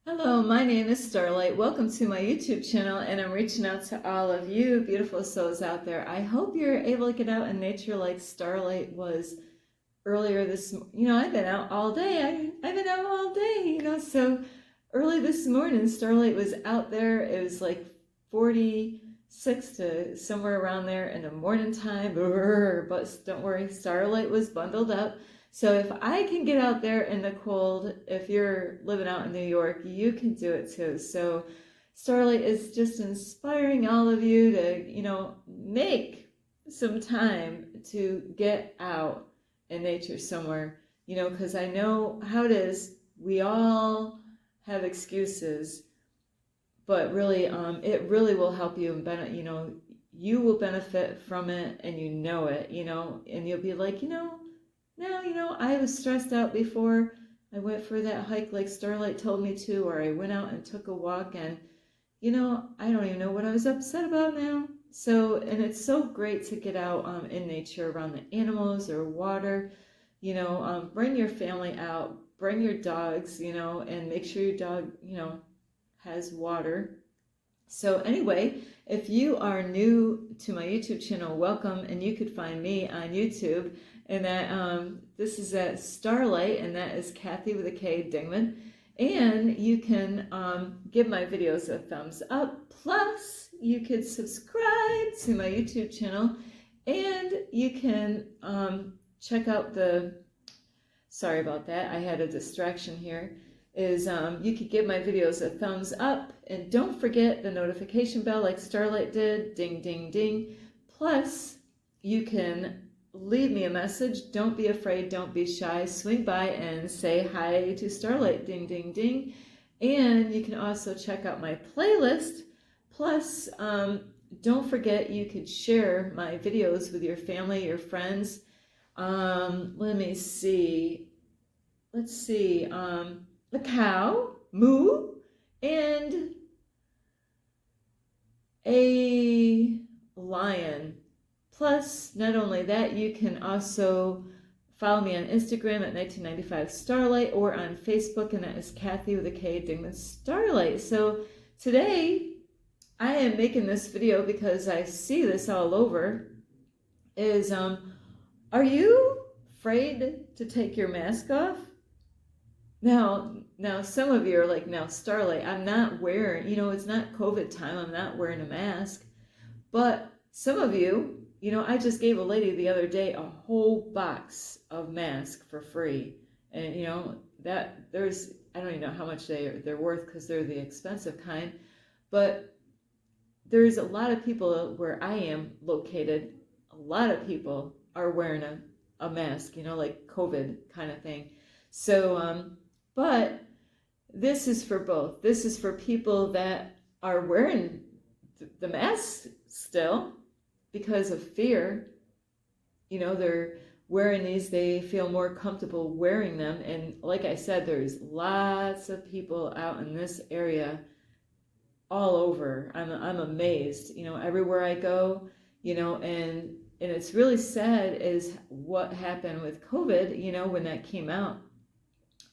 Hello, my name is Starlight. Welcome to my YouTube channel, and I'm reaching out to all of you beautiful souls out there. I hope you're able to get out in nature like Starlight was earlier I've been out all day. I've been out all day. So early this morning, Starlight was out there. It was like 46 to somewhere around there in the morning time. But don't worry, Starlight was bundled up. So if I can get out there in the cold, if you're living out in New York, you can do it too. So Starlight is just inspiring all of you to, make some time to get out in nature somewhere, because I know how it is. We all have excuses, but really, it really will help you and you will benefit from it, and it, and you'll be like, now, I was stressed out before I went for that hike like Starlight told me to, or I went out and took a walk, and, I don't even know what I was upset about now. So, and it's so great to get out in nature around the animals or water, bring your family out, bring your dogs, and make sure your dog, has water. So anyway, if you are new to my YouTube channel, welcome, and you could find me on YouTube, and that this is at Starlight, and that is Kathy with a K Dingman, and you can give my videos a thumbs up. Plus, you could subscribe to my YouTube channel, and you can check out sorry about that, I had a distraction here, you could give my videos a thumbs up, and don't forget the notification bell like Starlight did, ding, ding, ding. Plus, you can leave me a message. Don't be afraid, don't be shy. Swing by and say hi to Starlight, ding, ding, ding. And you can also check out my playlist. Plus, don't forget you could share my videos with your family, your friends. Let me see. Let's see. A cow, moo, and a lion. Plus, not only that, you can also follow me on Instagram at 1995 Starlight, or on Facebook, and that is Kathy with a K Dingman Starlight. So today, I am making this video because I see this all over. Are you afraid to take your mask off? Now, some of you are like, now, Starlight, I'm not wearing, it's not COVID time. I'm not wearing a mask. But some of you, I just gave a lady the other day a whole box of masks for free. And, I don't even know how much they're worth, because they're the expensive kind. But there's a lot of people where I am located. A lot of people are wearing a mask, like COVID kind of thing. So, but this is for both. This is for people that are wearing the mask still because of fear. They're wearing these, they feel more comfortable wearing them. And like I said, there's lots of people out in this area all over. I'm amazed, everywhere I go, and it's really sad is what happened with COVID, when that came out.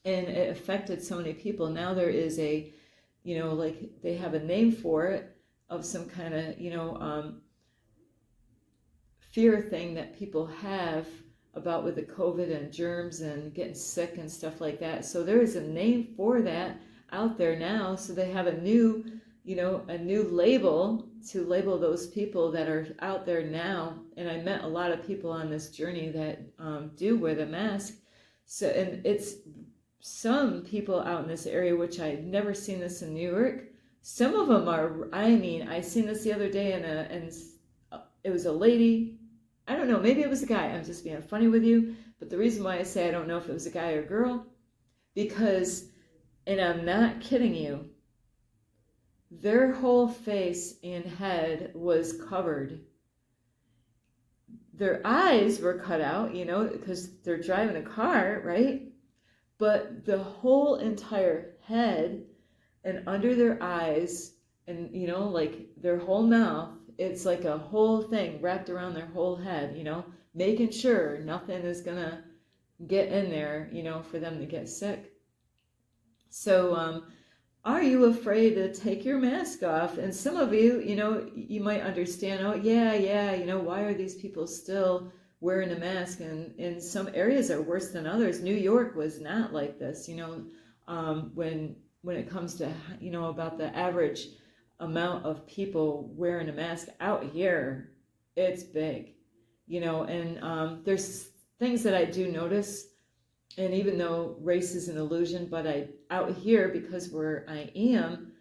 And it affected so many people. Now there is like they have a name for it, of some kind of, fear thing that people have about with the COVID and germs and getting sick and stuff like that. So there is a name for that out there now. So they have a new label to label those people that are out there now. And I met a lot of people on this journey that do wear the mask. So, and it's some people out in this area, which I've never seen this in New York. Some of them are, I seen this the other day, and it was a lady. I don't know, maybe it was a guy. I'm just being funny with you. But the reason why I say I don't know if it was a guy or girl, because, and I'm not kidding you, their whole face and head was covered. Their eyes were cut out, because they're driving a car, right? But the whole entire head and under their eyes and, like their whole mouth, it's like a whole thing wrapped around their whole head, making sure nothing is going to get in there, for them to get sick. So are you afraid to take your mask off? And some of you, you might understand, oh, yeah, why are these people still wearing a mask? And in some areas are worse than others. New York was not like this, when it comes to, about the average amount of people wearing a mask out here, it's big, and there's things that I do notice. And even though race is an illusion, but out here, because where I am,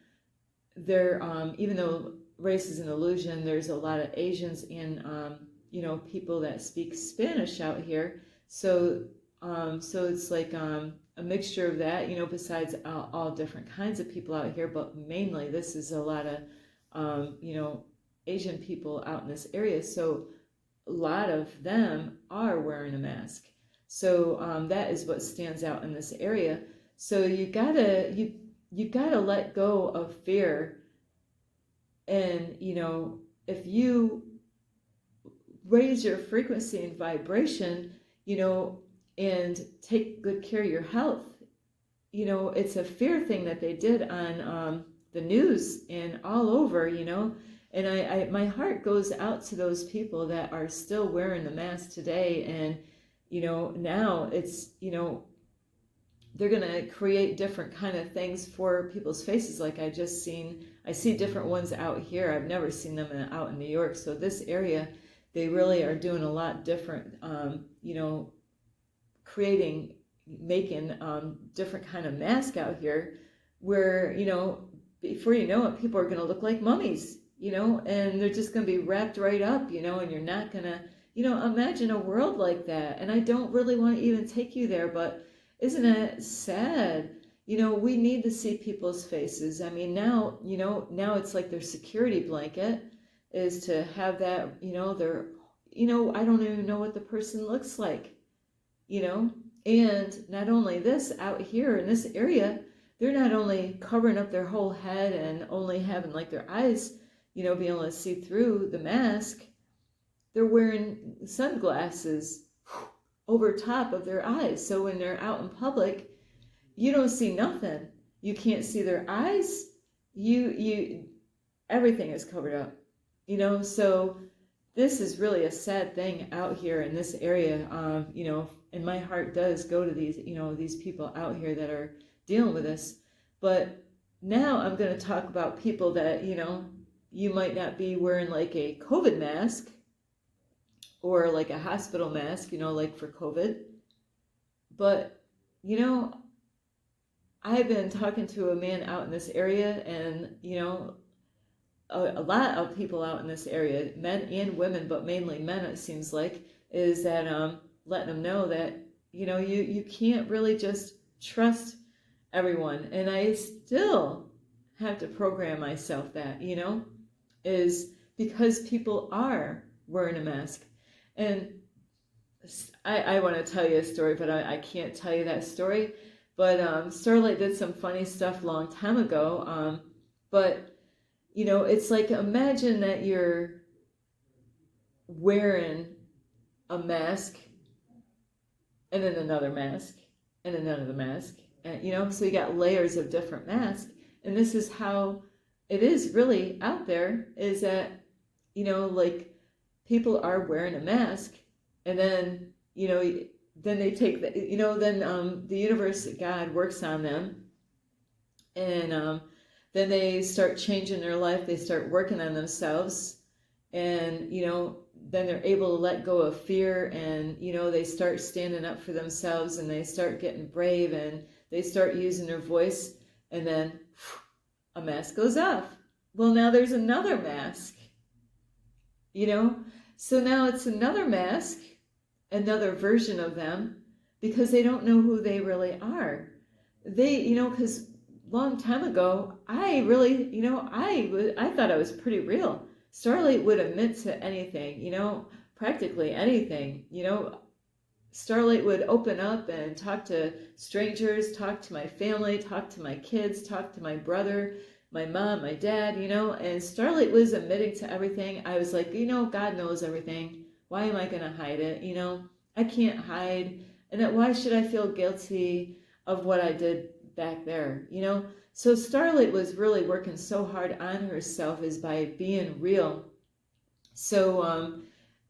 there, even though race is an illusion, there's a lot of Asians and people that speak Spanish out here. So it's like a mixture of that, besides all different kinds of people out here, but mainly this is a lot of Asian people out in this area. So a lot of them are wearing a mask. So that is what stands out in this area. So you gotta let go of fear, and if you raise your frequency and vibration, and take good care of your health. It's a fear thing that they did on the news and all over, and I my heart goes out to those people that are still wearing the mask today. And now it's, they're going to create different kind of things for people's faces. Like I see different ones out here. I've never seen them out in New York. So this area, they really are doing a lot different, making different kind of mask out here where, before you know it, people are going to look like mummies, and they're just going to be wrapped right up, and you're not going to, imagine a world like that. And I don't really want to even take you there, but isn't it sad? We need to see people's faces. I mean, now it's like their security blanket is to have that, I don't even know what the person looks like, and not only this, out here in this area, they're not only covering up their whole head and only having like their eyes, being able to see through the mask. They're wearing sunglasses over top of their eyes. So when they're out in public, you don't see nothing. You can't see their eyes. Everything is covered up, so this is really a sad thing out here in this area, and my heart does go to these, these people out here that are dealing with this. But now I'm going to talk about people that, you might not be wearing like a COVID mask or like a hospital mask, like for COVID. But, I've been talking to a man out in this area, and, a lot of people out in this area, men and women, but mainly men, it seems like, is that letting them know that, you can't really just trust everyone. And I still have to program myself that, is because people are wearing a mask. And I want to tell you a story, but I can't tell you that story. But Starlight did some funny stuff a long time ago. But, it's like, imagine that you're wearing a mask and then another mask and another mask. And, so you got layers of different masks. And this is how it is really out there, is that, like, people are wearing a mask, and then, then they take the, then the universe, God works on them, and then they start changing their life, they start working on themselves, and, then they're able to let go of fear, and, they start standing up for themselves, and they start getting brave, and they start using their voice, and then a mask goes off. Well, now there's another mask, so now it's another mask, another version of them, because they don't know who they really are. They, because long time ago, I really, I thought I was pretty real. Starlight would admit to anything, practically anything, Starlight would open up and talk to strangers, talk to my family, talk to my kids, talk to my brother, my mom, my dad, and Starlight was admitting to everything. I was like, God knows everything. Why am I going to hide it? I can't hide. And that, why should I feel guilty of what I did back there, you know? So Starlight was really working so hard on herself is by being real. So,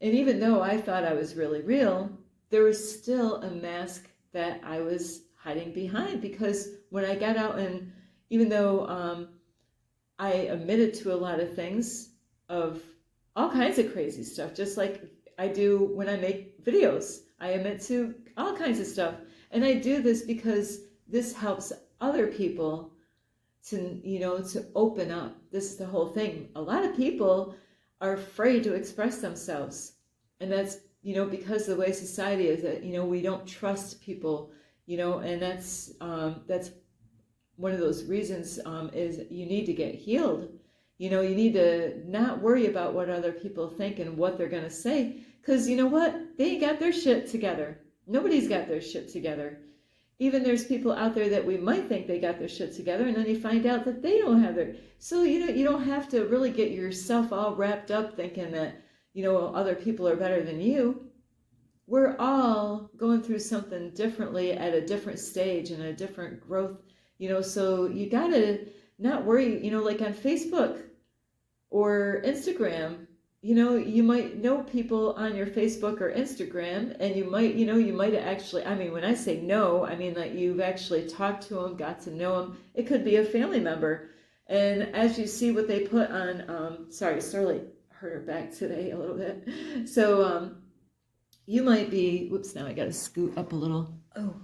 and even though I thought I was really real, there was still a mask that I was hiding behind, because when I got out, and even though I admitted to a lot of things, of all kinds of crazy stuff, just like I do when I make videos. I admit to all kinds of stuff. And I do this because this helps other people to, you know, to open up. This is the whole thing. A lot of people are afraid to express themselves. And that's, you know, because of the way society is, that, you know, we don't trust people, you know, and that's one of those reasons, is you need to get healed. You know, you need to not worry about what other people think and what they're going to say, because you know what? They ain't got their shit together. Nobody's got their shit together. Even there's people out there that we might think they got their shit together, and then you find out that they don't have their. So, you know, you don't have to really get yourself all wrapped up thinking that, you know, other people are better than you. We're all going through something differently at a different stage and a different growth, you know, so you gotta not worry, you know, like on Facebook or Instagram, you know, you might know people on your Facebook or Instagram, and you might, you know, you might actually, I mean, when I say know, I mean that you've actually talked to them, got to know them. It could be a family member. And as you see what they put on, sorry, Starlight hurt her back today a little bit. So you might be, whoops, now I got to scoot up a little. Oh,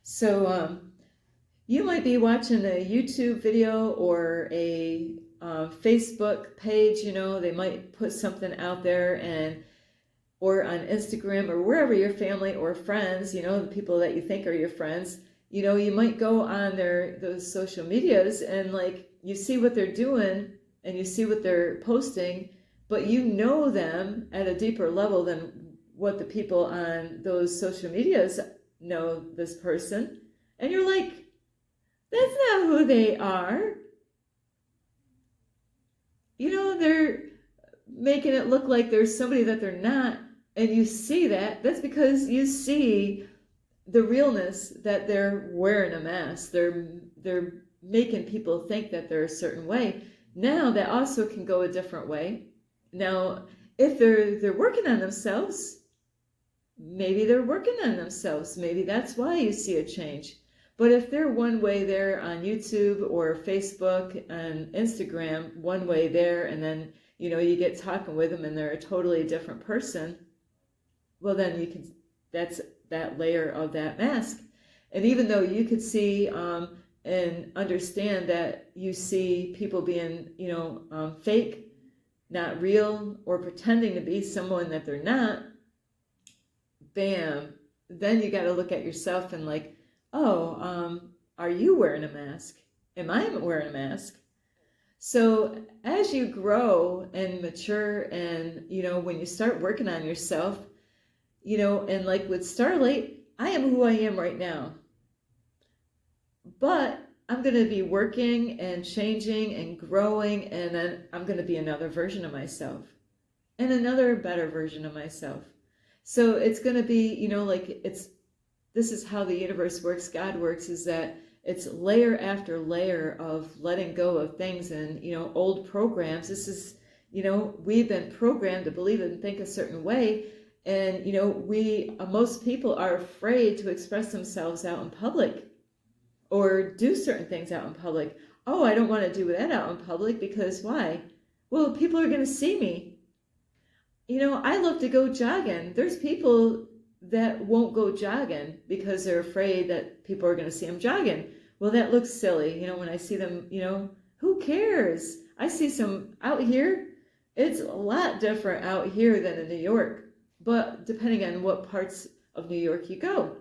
so you might be watching a YouTube video or a Facebook page, you know, they might put something out there, and or on Instagram or wherever your family or friends, you know, the people that you think are your friends, you know, you might go on those social medias, and like you see what they're doing and you see what they're posting, but you know them at a deeper level than what the people on those social medias know this person, and you're like, that's not who they are. You know, they're making it look like there's somebody that they're not, and you see that. That's because you see the realness that they're wearing a mask. They're making people think that they're a certain way. Now that also can go a different way. Now, if they're working on themselves, maybe they're working on themselves. Maybe that's why you see a change. But if they're one way there on YouTube or Facebook and Instagram, one way there, and then, you know, you get talking with them and they're a totally different person, well, then you can, that's that layer of that mask. And even though you could see and understand that you see people being, you know, fake, not real, or pretending to be someone that they're not, bam, then you got to look at yourself and like, oh, are you wearing a mask? Am I wearing a mask? So as you grow and mature, and, you know, when you start working on yourself, you know, and like with Starlight, I am who I am right now. But I'm going to be working and changing and growing, and then I'm going to be another version of myself and another better version of myself. So it's going to be, you know, like this is how the universe works, God works, is that it's layer after layer of letting go of things and, you know, old programs. This is, you know, we've been programmed to believe and think a certain way. And, you know, most people are afraid to express themselves out in public or do certain things out in public. Oh, I don't want to do that out in public because why? Well, people are going to see me. You know, I love to go jogging. There's people that won't go jogging because they're afraid that people are going to see them jogging. Well, that looks silly. You know, when I see them, you know, who cares? I see some out here. It's a lot different out here than in New York, but depending on what parts of New York you go.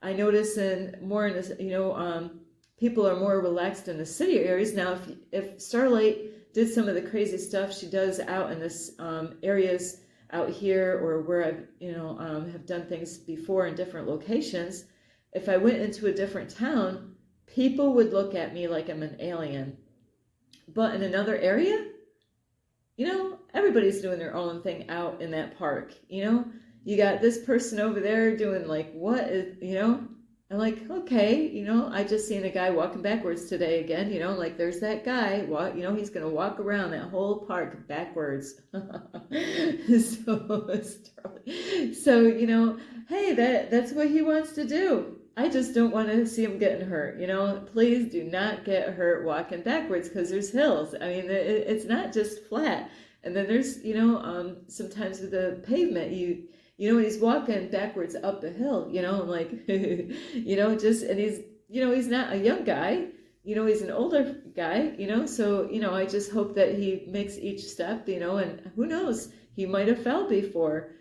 I notice more in this, you know, people are more relaxed in the city areas. Now, if Starlight did some of the crazy stuff she does out in this areas out here, or where I've, you know, have done things before in different locations, if I went into a different town, people would look at me like I'm an alien. But in another area, you know, everybody's doing their own thing out in that park. You know, you got this person over there doing like, what is, you know, I'm like, okay, I just seen a guy walking backwards today again, like there's that guy, he's gonna walk around that whole park backwards. So, hey, that's what he wants to do. I just don't want to see him getting hurt. Please do not get hurt walking backwards because there's hills. I mean, it's not just flat. And then there's, sometimes with the pavement, when he's walking backwards up the hill, I'm like, and he's not a young guy, he's an older guy, so, I just hope that he makes each step, and who knows, he might have fell before,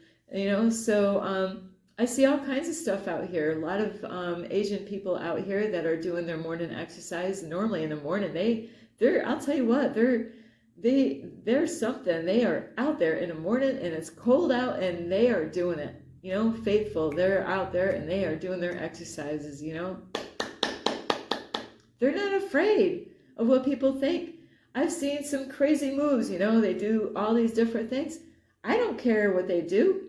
so I see all kinds of stuff out here. A lot of Asian people out here that are doing their morning exercise. Normally in the morning, I'll tell you what, there's something. They are out there in the morning and it's cold out and they are doing it, faithful. They're out there and they are doing their exercises, They're not afraid of what people think. I've seen some crazy moves, they do all these different things. I don't care what they do.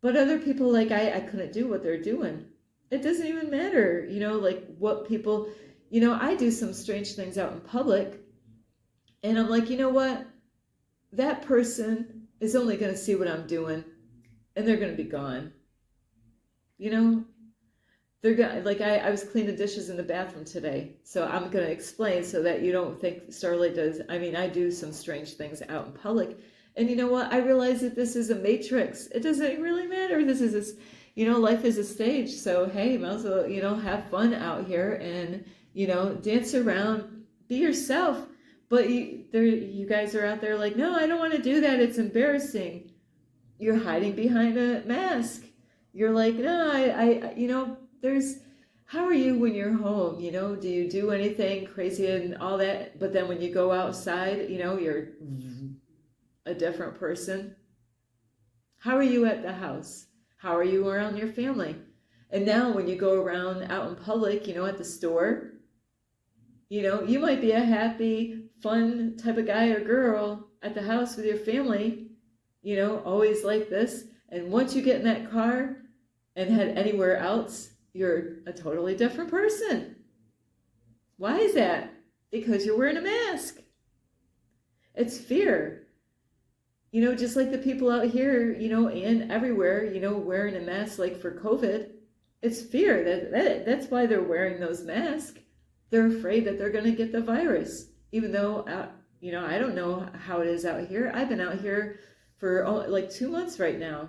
But other people, like I couldn't do what they're doing. It doesn't even matter, like what people, I do some strange things out in public. And I'm like, you know what? That person is only going to see what I'm doing and they're going to be gone. They're going like I was cleaning dishes in the bathroom today. So I'm going to explain so that you don't think Starlight does. I mean, I do some strange things out in public. And you know what? I realize that this is a matrix. It doesn't really matter. This is life is a stage. So, hey, might as well, have fun out here and, dance around, be yourself. But you guys are out there like, no, I don't want to do that. It's embarrassing. You're hiding behind a mask. You're like, no, how are you when you're home? Do you do anything crazy and all that? But then when you go outside, you're a different person. How are you at the house? How are you around your family? And now when you go around out in public, at the store, you might be a happy, fun type of guy or girl at the house with your family, always like this. And once you get in that car and head anywhere else, you're a totally different person. Why is that? Because you're wearing a mask. It's fear. Just like the people out here, and everywhere, wearing a mask like for COVID, it's fear. That's why they're wearing those masks. They're afraid that they're going to get the virus. Even though, I don't know how it is out here. I've been out here for like 2 months right now.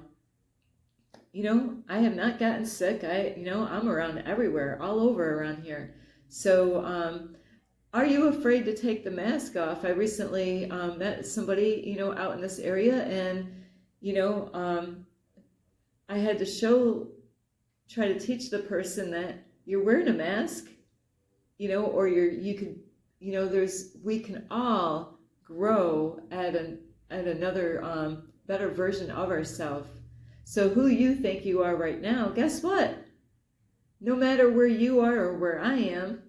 I have not gotten sick. I'm around everywhere, all over around here. So, are you afraid to take the mask off? I recently met somebody, out in this area, and, I had to try to teach the person that you're wearing a mask, or we can all grow at another better version of ourselves. So who you think you are right now, guess what? No matter where you are or where I am,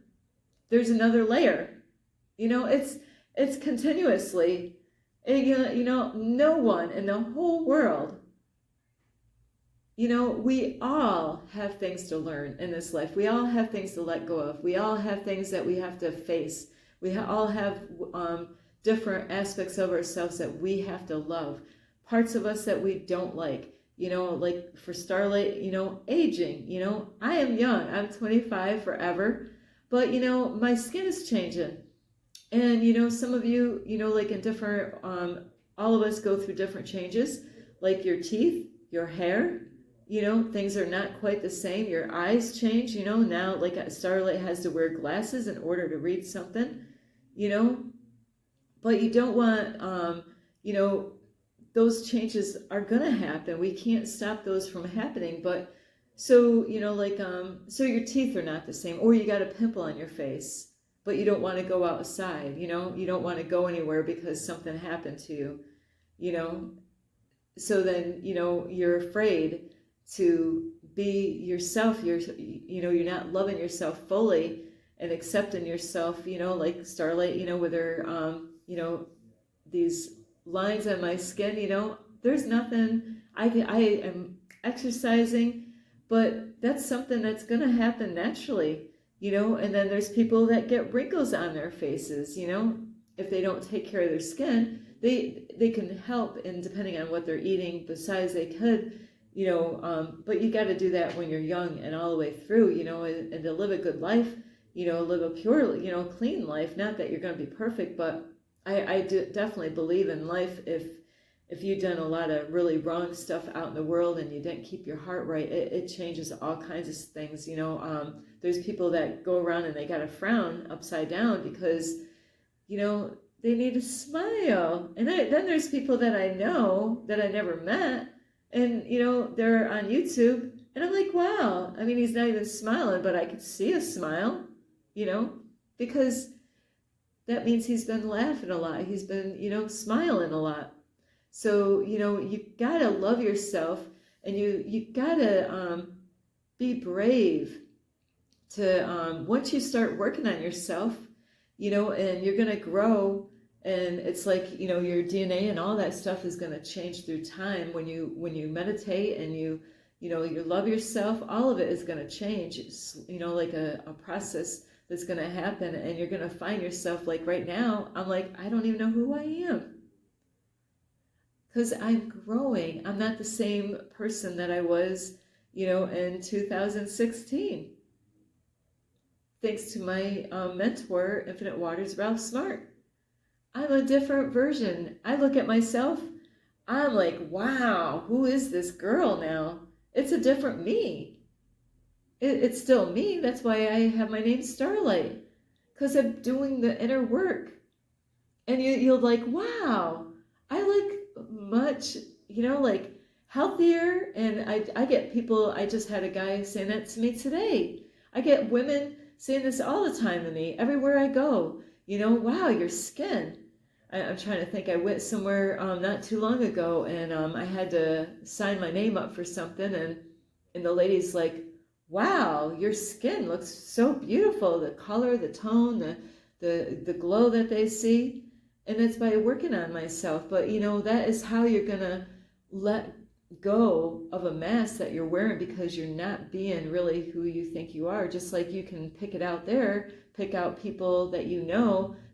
there's another layer. It's continuously, no one in the whole world, we all have things to learn in this life. We all have things to let go of. We all have things that we have to face. We all have different aspects of ourselves that we have to love. Parts of us that we don't like. Like for Starlight, aging. I am young. I'm 25 forever. But, my skin is changing. And, some of you, like in different, all of us go through different changes, like your teeth, your hair, things are not quite the same. Your eyes change, now like Starlight has to wear glasses in order to read something, but you don't want, those changes are going to happen. We can't stop those from happening. But so, so your teeth are not the same, or you got a pimple on your face, but you don't want to go outside, you don't want to go anywhere because something happened to you, so then, you're afraid to be yourself. You're not loving yourself fully and accepting yourself, like Starlight, with her, these lines on my skin, there's nothing, I am exercising, but that's something that's going to happen naturally, and then there's people that get wrinkles on their faces, if they don't take care of their skin, they can help, and depending on what they're eating, besides they could, but you got to do that when you're young and all the way through, and to live a good life, live a pure, clean life. Not that you're going to be perfect, but I do definitely believe in life. If you've done a lot of really wrong stuff out in the world and you didn't keep your heart right, it changes all kinds of things. There's people that go around and they got a frown upside down because, they need to smile. And then there's people that I know that I never met, and, they're on YouTube, and I'm like, wow. I mean, he's not even smiling, but I could see a smile, because that means he's been laughing a lot. He's been, smiling a lot. So, you gotta love yourself, and you gotta be brave to, once you start working on yourself, and you're gonna grow, and it's like, your DNA and all that stuff is gonna change through time. When you meditate and you love yourself, all of it is gonna change. It's, like a process that's gonna happen, and you're gonna find yourself, like right now, I'm like, I don't even know who I am. Because I'm growing. I'm not the same person that I was, in 2016. Thanks to my mentor, Infinite Waters, Ralph Smart. I'm a different version. I look at myself, I'm like, wow, who is this girl now? It's a different me. It's still me. That's why I have my name Starlight. Because I'm doing the inner work. And you'll like, wow, I look much, like healthier. And I get people, I just had a guy saying that to me today. I get women saying this all the time to me, everywhere I go, wow, your skin. I'm trying to think, I went somewhere not too long ago, and I had to sign my name up for something, and the lady's like, wow, your skin looks so beautiful, the color, the tone, the glow that they see. And it's by working on myself. But, that is how you're going to let go of a mask that you're wearing, because you're not being really who you think you are. Just like you can pick it out there, pick out people that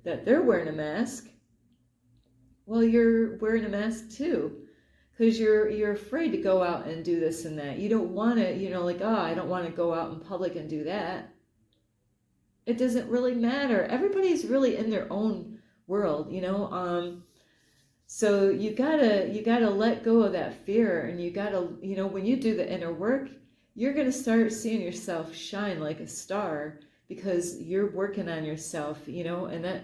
that they're wearing a mask. Well, you're wearing a mask too, because you're afraid to go out and do this and that. You don't want to, like, oh, I don't want to go out in public and do that. It doesn't really matter. Everybody's really in their own world, so you gotta let go of that fear, and you gotta, when you do the inner work, you're gonna start seeing yourself shine like a star, because you're working on yourself, and that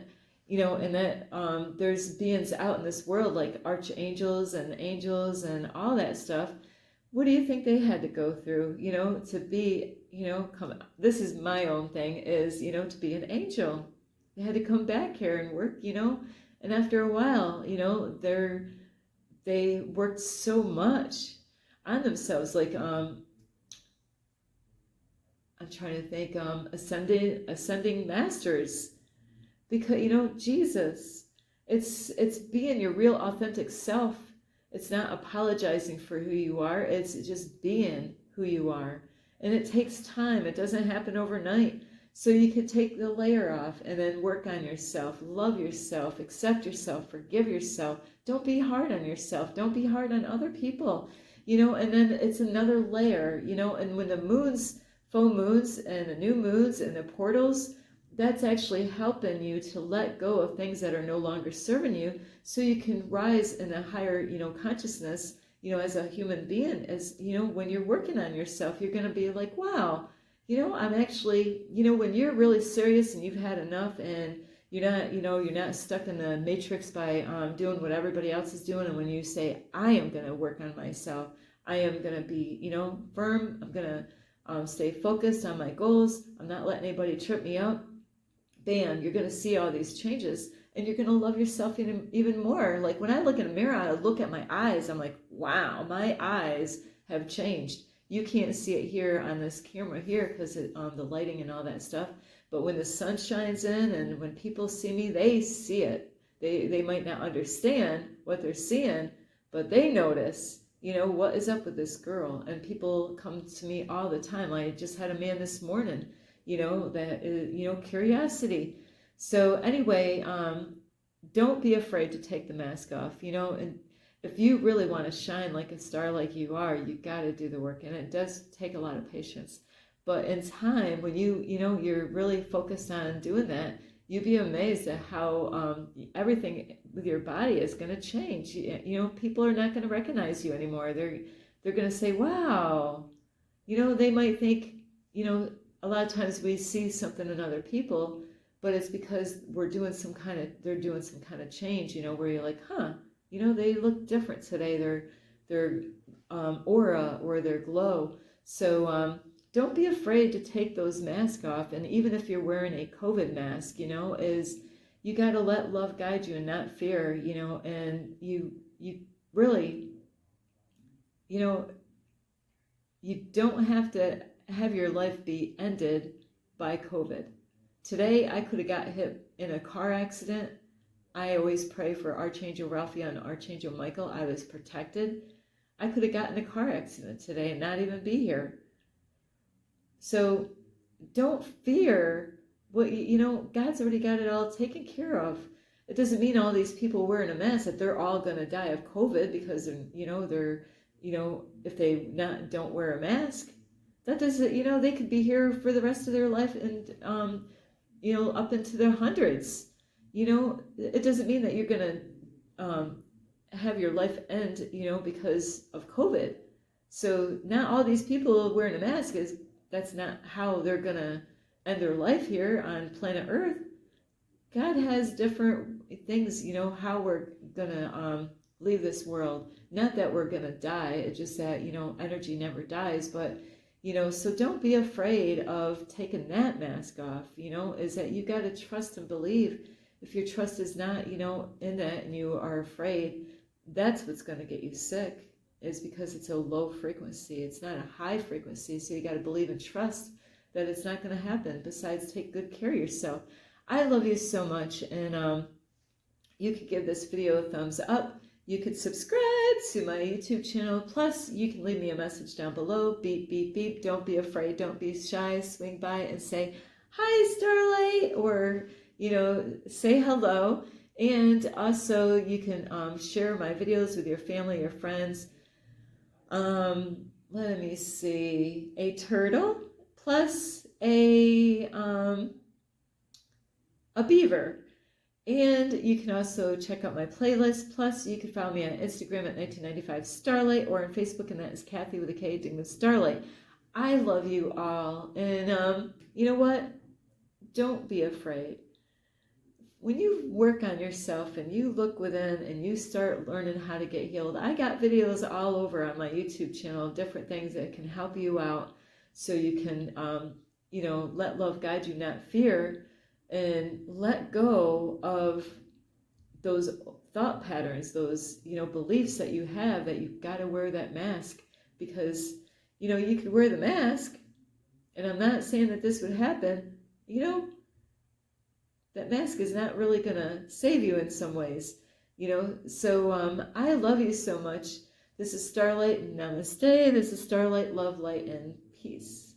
there's beings out in this world like archangels and angels and all that stuff. What do you think they had to go through, to be, this is my own thing, is, to be an angel. They had to come back here and work, and after a while, they worked so much on themselves, like, I'm trying to think, ascending masters, because, Jesus, it's being your real authentic self. It's not apologizing for who you are. It's just being who you are. And it takes time. It doesn't happen overnight. So you can take the layer off and then work on yourself, love yourself, accept yourself, forgive yourself. Don't be hard on yourself. Don't be hard on other people, and then it's another layer, and when the moons, full moons and the new moons and the portals, that's actually helping you to let go of things that are no longer serving you, so you can rise in a higher, consciousness, as a human being. As, when you're working on yourself, you're going to be like, wow, I'm actually, when you're really serious and you've had enough, and you're not stuck in the matrix by doing what everybody else is doing. And when you say, I am going to work on myself, I am going to be, firm, I'm going to stay focused on my goals, I'm not letting anybody trip me up, bam, you're going to see all these changes, and you're going to love yourself even more. Like when I look in a mirror, I look at my eyes, I'm like, wow, my eyes have changed. You can't see it here on this camera here because the lighting and all that stuff. But when the sun shines in and when people see me, they see it. They might not understand what they're seeing, but they notice. You know, what is up with this girl? And people come to me all the time. I just had a man this morning, you know, that is, you know, curiosity. So anyway, don't be afraid to take the mask off, you know, and if you really want to shine like a star like you are, you got to do the work. And it does take a lot of patience. But in time, when you know, you're really focused on doing that, you'd be amazed at how everything with your body is going to change. You know, people are not going to recognize you anymore. They're going to say, wow. You know, they might think, you know, a lot of times we see something in other people, but it's because they're doing some kind of change, you know, where you're like, huh, you know, they look different today. Their aura or their glow. So don't be afraid to take those masks off. And even if you're wearing a COVID mask, you know, you got to let love guide you and not fear, you know, and you really, you know, you don't have to have your life be ended by COVID. Today, I could have got hit in a car accident. I always pray for Archangel Raphael and Archangel Michael. I was protected. I could have gotten in a car accident today and not even be here. So don't fear what, you know, God's already got it all taken care of. It doesn't mean all these people wearing a mask that they're all going to die of COVID because they're, if they don't wear a mask. That doesn't, you know, they could be here for the rest of their life and, up into their hundreds. You know, it doesn't mean that you're going to have your life end, you know, because of COVID. So not all these people wearing a mask that's not how they're going to end their life here on planet Earth. God has different things, you know, how we're going to leave this world. Not that we're going to die. It's just that, you know, energy never dies. But, you know, so don't be afraid of taking that mask off, you know, is that you got to trust and believe. If your trust is not, you know, in that and you are afraid, that's what's going to get you sick, is because it's a low frequency. It's not a high frequency. So you got to believe and trust that it's not going to happen. Besides, take good care of yourself. I love you so much. And you could give this video a thumbs up. You could subscribe to my YouTube channel. Plus, you can leave me a message down below. Beep, beep, beep. Don't be afraid. Don't be shy. Swing by and say, hi, Starlight, or, you know, say hello. And also, you can share my videos with your family, your friends. Let me see. A turtle plus a beaver. And you can also check out my playlist. Plus, you can follow me on Instagram at 1995 Starlight, or on Facebook, and that is Kathy with a K, Ding with Starlight. I love you all. And you know what? Don't be afraid. When you work on yourself and you look within and you start learning how to get healed, I got videos all over on my YouTube channel of different things that can help you out so you can, let love guide you, not fear. And let go of those thought patterns, those, you know, beliefs that you have that you've got to wear that mask, because, you know, you could wear the mask, and I'm not saying that this would happen, you know, that mask is not really going to save you in some ways, you know. So I love you so much. This is Starlight. Namaste. This is Starlight, love, light, and peace.